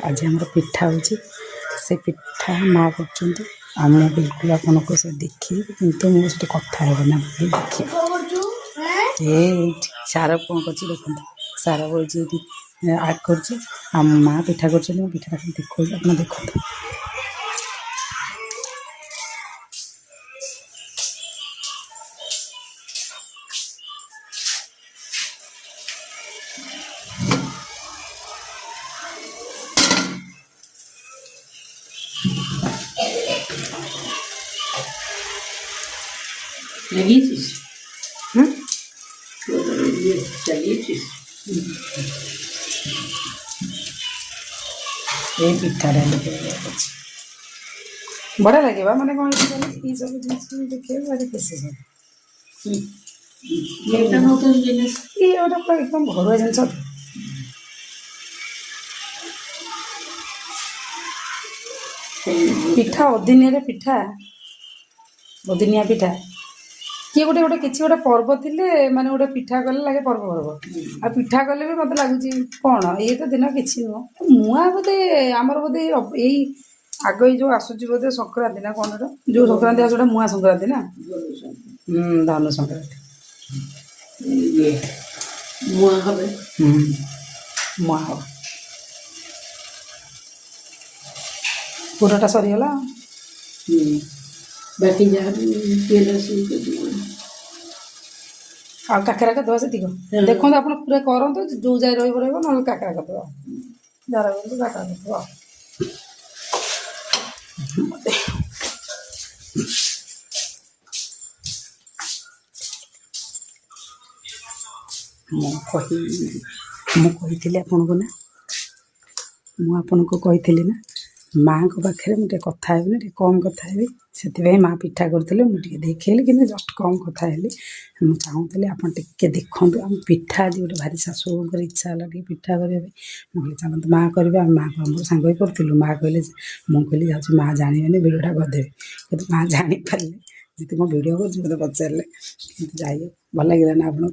आज आम पिठा हो से पिठा माँ कर आम बिल्कुल आपको से देखी कितु मुझे कथा है ना देखिए सार कौन कर देखते सार बोली आर्ट कर माँ पिठा कर पिठा देखो आप देखते ये पिठा बड़ा लगे मैंने कौन ये सब जिन देखिए भारी खुशी ये एकदम घरुआ जिन पिठा अदिनिया पिठा अदिनिया पिठा किए गोटे गोटे किसी गोटे पर्व थिले माने गोटे पिठा कले लगे पर्व पर्व आ पिठा कले भी मत लगुच कौन ये तो दिन किसी नुह मुआ बोधे आमर बोधे यही आग जो आसूची बोधे संक्रांति ना कौन जो संक्रांति आस मुआ संक्रांति ना धनु संक्रांति मुआ हम पूराटा सरीगला बाकी जहाँ आ काकरा करदे से देखो आप पूरा करूँ जो जाए रहा ना काकरा करदे जार काकरा करदे मुझे आपन को ना मुझे ना माँ को पाखे मुझे कथा है कम कथा से माँ पिठा करते मुझे देखली कि जस्ट कम कथा मुझे चाहूली आप देखूँ आम पिठा आज गोटे भारी शाशु इच्छा है पिठा करने मुझे चलते माँ करेंगे माँ को आम सांग करूँ माँ कहले मुझे जाऊँ माँ जानवे भिडियोटा करदेवी कि माँ जापारे जी मो भिड कर पचारे जाइए भल लगे ना आप